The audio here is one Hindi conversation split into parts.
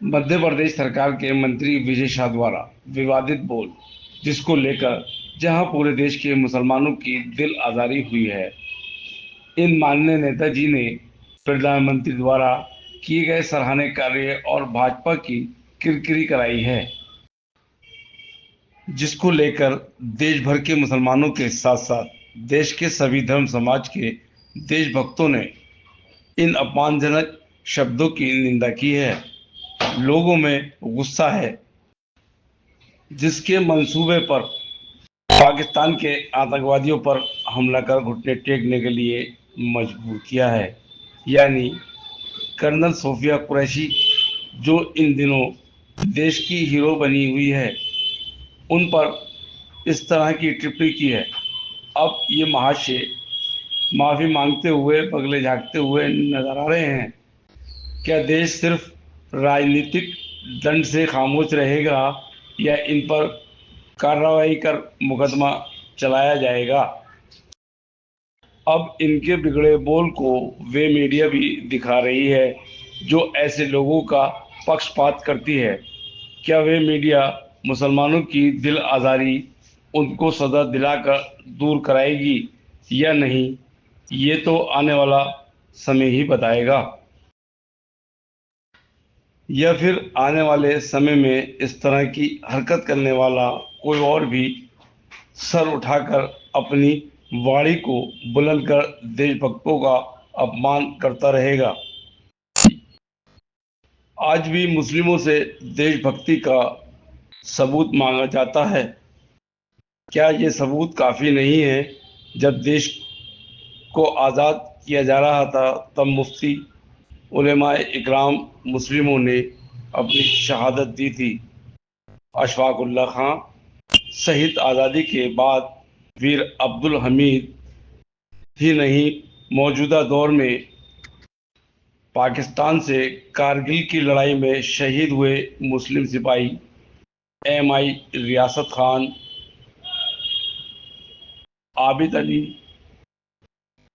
मध्य प्रदेश सरकार के मंत्री विजय शाह द्वारा विवादित बोल, जिसको लेकर जहां पूरे देश के मुसलमानों की दिल आज़ारी हुई है, इन माननीय नेताजी ने प्रधानमंत्री द्वारा किए गए सराहनीय कार्य और भाजपा की किरकिरी कराई है, जिसको लेकर देश भर के मुसलमानों के साथ साथ देश के सभी धर्म समाज के देशभक्तों ने इन अपमानजनक शब्दों की निंदा की है। लोगों में गुस्सा है, जिसके मंसूबे पर पाकिस्तान के आतंकवादियों पर हमला कर घुटने टेकने के लिए मजबूर किया है। यानी कर्नल सोफिया कुरैशी, जो इन दिनों देश की हीरो बनी हुई है, उन पर इस तरह की टिप्पणी की है। अब ये महाशय माफ़ी मांगते हुए, बगले झाँकते हुए नजर आ रहे हैं। क्या देश सिर्फ राजनीतिक दंड से खामोश रहेगा या इन पर कार्रवाई कर मुकदमा चलाया जाएगा? अब इनके बिगड़े बोल को वे मीडिया भी दिखा रही है, जो ऐसे लोगों का पक्षपात करती है। क्या वे मीडिया मुसलमानों की दिल आज़ारी उनको सदा दिलाकर दूर कराएगी या नहीं, ये तो आने वाला समय ही बताएगा। या फिर आने वाले समय में इस तरह की हरकत करने वाला कोई और भी सर उठाकर अपनी वाणी को बुलंद कर देशभक्तों का अपमान करता रहेगा। आज भी मुस्लिमों से देशभक्ति का सबूत मांगा जाता है। क्या ये सबूत काफ़ी नहीं है? जब देश को आज़ाद किया जा रहा था, तब मुफ्ती उलेमाए इकराम मुस्लिमों ने अपनी शहादत दी थी। अशफाक उल्लाह खां सहित आज़ादी के बाद वीर अब्दुल हमीद ही नहीं, मौजूदा दौर में पाकिस्तान से कारगिल की लड़ाई में शहीद हुए मुस्लिम सिपाही एम.आई. रियासत खान, आबिद अली,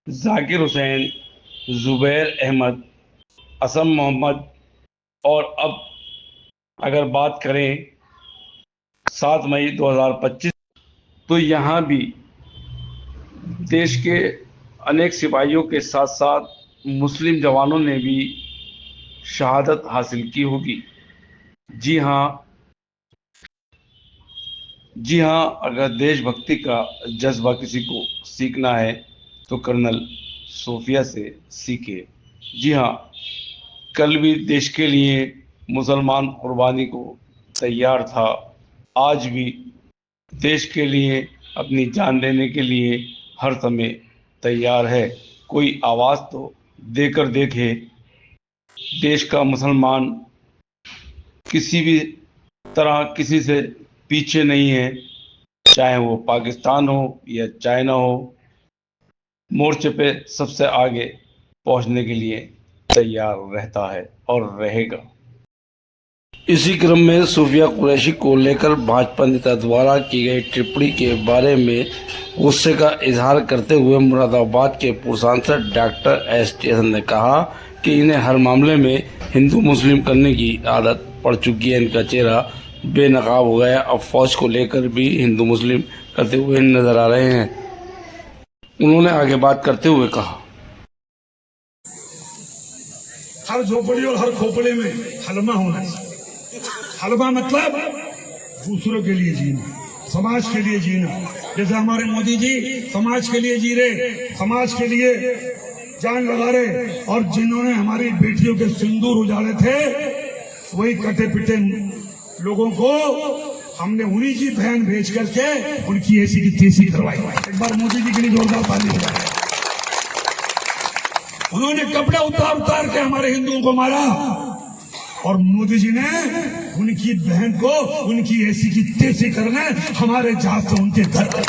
जाकिर हुसैन, जुबैर अहमद, असम मोहम्मद, और अब अगर बात करें 7 मई 2025, तो यहाँ भी देश के अनेक सिपाहियों के साथ साथ मुस्लिम जवानों ने भी शहादत हासिल की होगी। जी हाँ, जी हाँ, अगर देशभक्ति का जज्बा किसी को सीखना है तो कर्नल सोफिया से सीखे। जी हाँ, कल भी देश के लिए मुसलमान कुर्बानी को तैयार था, आज भी देश के लिए अपनी जान देने के लिए हर समय तैयार है। कोई आवाज़ तो देकर देखे। देश का मुसलमान किसी भी तरह किसी से पीछे नहीं है, चाहे वो पाकिस्तान हो या चाइना हो, मोर्चे पे सबसे आगे पहुंचने के लिए तैयार रहता है और रहेगा। इसी क्रम में सूफिया कुरैशी को लेकर भाजपा नेता द्वारा की गई टिप्पणी के बारे में गुस्से का इजहार करते हुए मुरादाबाद के पूर्व सांसद डॉक्टर एस टेसन ने कहा कि इन्हें हर मामले में हिंदू मुस्लिम करने की आदत पड़ चुकी है। इनका चेहरा बेनकाब हो गया। अब फौज को लेकर भी हिंदू मुस्लिम करते हुए नजर आ रहे हैं। उन्होंने आगे बात करते हुए कहा, हर झोपड़ी और हर खोपड़े में हलमा होना चाहिए। हलमा मतलब दूसरों के लिए जीना, समाज के लिए जीना। जैसे हमारे मोदी जी समाज के लिए जी रहे, समाज के लिए जान लगा रहे, और जिन्होंने हमारी बेटियों के सिंदूर उजाड़े थे, वही कटे पिटे लोगों को हमने उन्हीं की बहन भेज करके उनकी ऐसी की तेजी करवाई। एक बार मोदी जी के लिए जोरदार ताली बजाएं। उन्होंने कपड़े उतार उतार के हमारे हिंदुओं को मारा, और मोदी जी ने उनकी बहन को उनकी ऐसी की तेजी करने हमारे जहाज से उनके घर पर।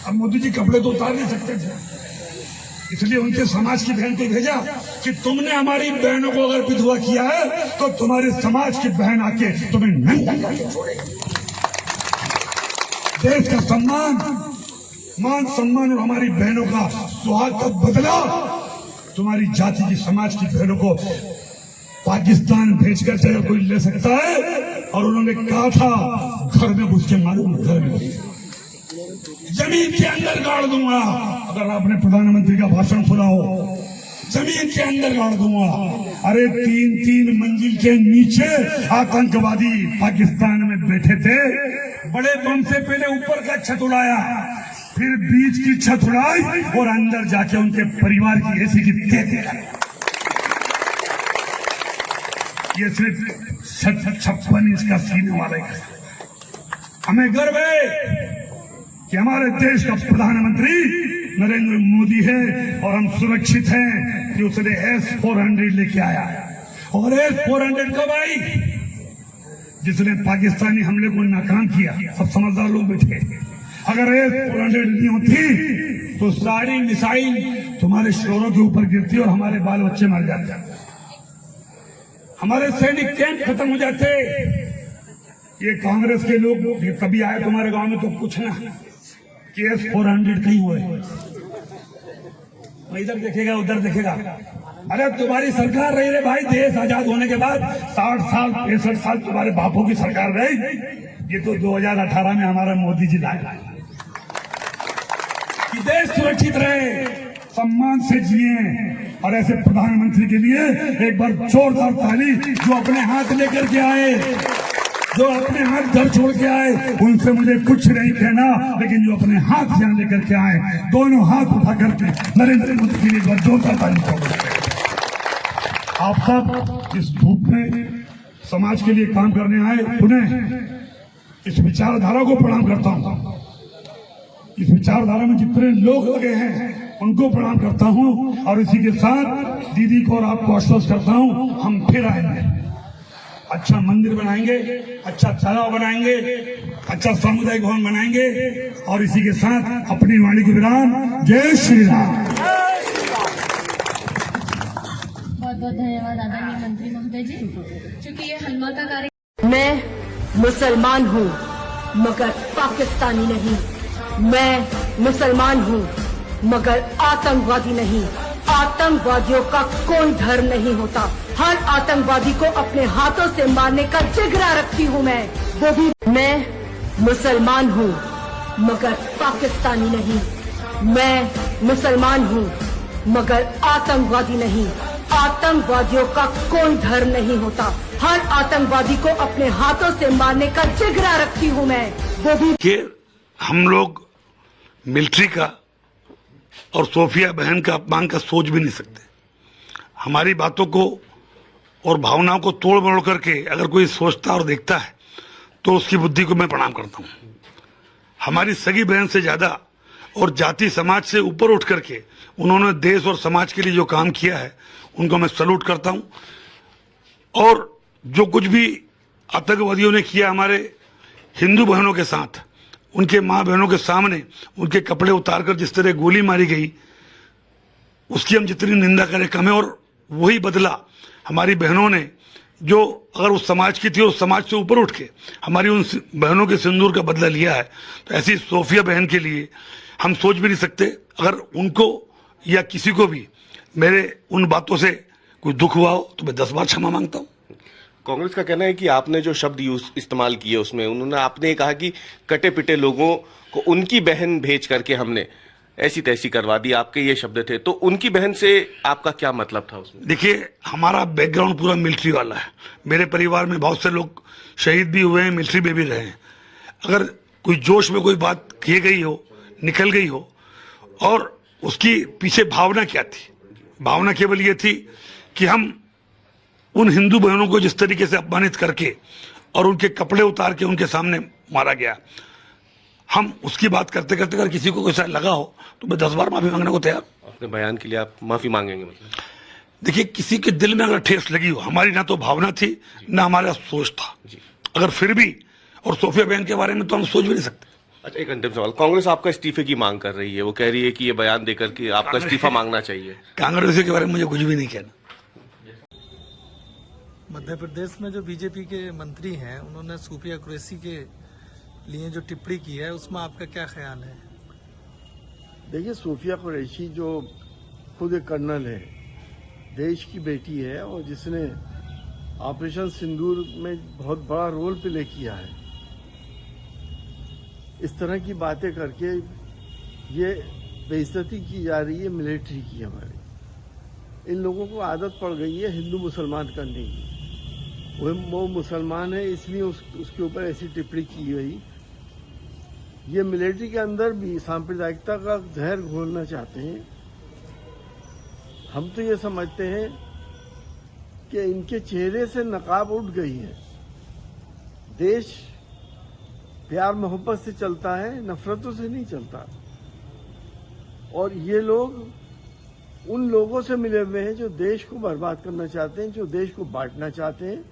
अब मोदी जी कपड़े तो उतार नहीं सकते थे, इसलिए उनके समाज की बहन को भेजा कि तुमने हमारी बहनों को अगर विधवा किया है तो तुम्हारे समाज की बहन आके तुम्हें नंगा करके छोड़ेगी। देश का सम्मान, मान सम्मान और हमारी बहनों का सुहाग का बदला तुम्हारी जाति की समाज की बहनों को पाकिस्तान भेजकर चाहे कोई ले सकता है। और उन्होंने कहा था घर में घुस के मालूम, घर में जमीन के अंदर गाड़ दूंगा। अगर आपने प्रधानमंत्री का भाषण सुना हो, जमीन के अंदर गाड़ दूंगा। अरे 3-3 मंजिल के नीचे आतंकवादी पाकिस्तान में बैठे थे। बड़े बम से पहले ऊपर का छत उड़ाया, फिर बीच की छत उड़ाई और अंदर जाके उनके परिवार की ऐसी की तैसी कर। ये सिर्फ 56 इंच का सीने वाले का। हमें गर्व है कि हमारे देश का प्रधानमंत्री नरेंद्र मोदी है और हम सुरक्षित हैं कि उसने S-400 लेके आया। और S-400 कब आई? जिसने पाकिस्तानी हमले को नाकाम किया। सब समझदार लोग बैठे। अगर S-400 नहीं होती तो सारी मिसाइल तुम्हारे शोरों के ऊपर गिरती और हमारे बाल बच्चे मर जाते, हमारे सैनिक कैंप खत्म हो जाते। ये कांग्रेस के लोग कभी आए तुम्हारे गांव में तो कुछ ना कि S-400 कहीं हुए, इधर देखेगा उधर देखेगा। अरे तुम्हारी सरकार रही रे भाई, देश आजाद होने के बाद 60 साल 65 साल तुम्हारे बापों की सरकार रही। ये तो 2018 में हमारा मोदी जी लाए कि देश सुरक्षित रहे, सम्मान से जिए। और ऐसे प्रधानमंत्री के लिए एक बार जोरदार ताली। जो अपने हाथ लेकर के आए, जो अपने हाथ घर छोड़ के आए, उनसे मुझे कुछ नहीं कहना, लेकिन जो अपने हाथ यहाँ लेकर के आए, दोनों हाथ उठा करके नरेंद्र मोदी के लिए एक बार जोरदार ताली ठोक। आप सब इस धूप में समाज के लिए काम करने आए, उन्हें इस विचारधारा को प्रणाम करता हूँ। इस विचारधारा में जितने लोग लगे हैं उनको प्रणाम करता हूँ। और इसी के साथ दीदी को और आपको आश्वस्त करता हूँ, हम फिर आएंगे, अच्छा मंदिर बनाएंगे, अच्छा तालाब बनाएंगे, अच्छा सामुदायिक भवन बनाएंगे। और इसी के साथ अपनी वाणी को विराम। जय श्री राम। बहुत बहुत धन्यवाद आदरणीय मंत्री महोदय जी। चूंकि ये हलमा का कार्य, मैं मुसलमान हूँ मगर पाकिस्तानी नहीं। मैं मुसलमान हूँ मगर आतंकवादी नहीं। आतंकवादियों का कोई धर्म नहीं होता। हर आतंकवादी को अपने हाथों से मारने का जिगरा रखती हूँ मैं, वो भी। मैं मुसलमान हूँ मगर पाकिस्तानी नहीं। मैं मुसलमान हूँ मगर आतंकवादी नहीं। आतंकवादियों का कोई धर्म नहीं होता। हर आतंकवादी को अपने हाथों से मारने का जिगरा रखती हूँ मैं, वो भी। कि हम लोग मिलिट्री का और सोफिया बहन का अपमान का सोच भी नहीं सकते। हमारी बातों को और भावनाओं को तोड़ मरोड़ करके अगर कोई सोचता और देखता है तो उसकी बुद्धि को मैं प्रणाम करता हूँ। हमारी सगी बहन से ज्यादा और जाति समाज से ऊपर उठ करके उन्होंने देश और समाज के लिए जो काम किया है उनको मैं सैल्यूट करता हूँ। और जो कुछ भी आतंकवादियों ने किया हमारे हिंदू बहनों के साथ, उनके माँ बहनों के सामने उनके कपड़े उतारकर जिस तरह गोली मारी गई, उसकी हम जितनी निंदा करें कम है। और वही बदला हमारी बहनों ने, जो अगर उस समाज की थी और उस समाज से ऊपर उठ के हमारी उन बहनों के सिंदूर का बदला लिया है, तो ऐसी सोफिया बहन के लिए हम सोच भी नहीं सकते। अगर उनको या किसी को भी मेरे उन बातों से कोई दुख हुआ हो तो मैं 10 बार क्षमा मांगता हूँ। कांग्रेस का कहना है कि आपने जो शब्द इस्तेमाल किए उसमें आपने कहा कि कटे पिटे लोगों को उनकी बहन भेज करके हमने ऐसी तैसी करवा दी, आपके ये शब्द थे। तो उनकी बहन से आपका क्या मतलब था उसमें? देखिए, हमारा बैकग्राउंड पूरा मिलिट्री वाला है। मेरे परिवार में बहुत से लोग शहीद भी हुए हैं, मिलिट्री में भी रहे हैं। अगर कोई जोश में कोई बात की गई हो, निकल गई हो, और उसकी पीछे भावना क्या थी? भावना केवल ये थी कि हम उन हिंदू बहनों को जिस तरीके से अपमानित करके और उनके कपड़े उतार के उनके सामने मारा गया, हम उसकी बात करते करते अगर किसी को ऐसा लगा हो तो मैं 10 बार माफी मांगने को तैयार। अपने बयान के लिए आप माफी मांगेंगे मतलब? देखिए, किसी के दिल में अगर ठेस लगी हो, हमारी ना तो भावना थी ना हमारा सोच था। अगर फिर भी, और सोफिया बहन के बारे में तो हम सोच भी नहीं सकते। अच्छा, एक अंतिम सवाल। कांग्रेस आपका इस्तीफे की मांग कर रही है, वो कह रही है कि ये बयान देकर के आपका इस्तीफा मांगना चाहिए। कांग्रेस के बारे में मुझे कुछ भी नहीं कहना। मध्य प्रदेश में जो बीजेपी के मंत्री हैं, उन्होंने सूफिया कुरैशी के लिए जो टिप्पणी की है, उसमें आपका क्या ख्याल है? देखिए, सूफिया कुरैशी जो खुद एक कर्नल है देश की बेटी है और जिसने ऑपरेशन सिंदूर में बहुत बड़ा रोल प्ले किया है, इस तरह की बातें करके ये बेइज्जती की जा रही है मिलिट्री की हमारी। इन लोगों को आदत पड़ गई है हिंदू मुसलमान करने की। वो मुसलमान है इसलिए उसके ऊपर ऐसी टिप्पणी की गई। ये मिलिट्री के अंदर भी सांप्रदायिकता का जहर घोलना चाहते हैं। हम तो ये समझते हैं कि इनके चेहरे से नकाब उठ गई है। देश प्यार मोहब्बत से चलता है, नफरतों से नहीं चलता। और ये लोग उन लोगों से मिले हुए हैं जो देश को बर्बाद करना चाहते हैं, जो देश को बांटना चाहते हैं।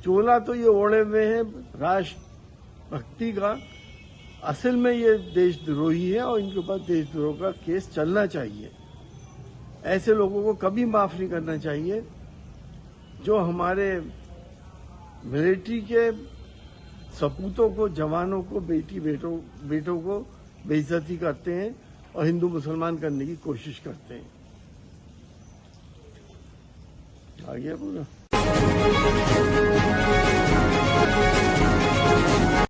चोला तो ये ओढ़े हुए हैं राष्ट्र भक्ति का, असल में ये देशद्रोही है और इनके ऊपर देशद्रोह का केस चलना चाहिए। ऐसे लोगों को कभी माफ नहीं करना चाहिए जो हमारे मिलिट्री के सपूतों को, जवानों को, बेटों को बेइज्जती करते हैं और हिंदू मुसलमान करने की कोशिश करते हैं। आ गया पूरा।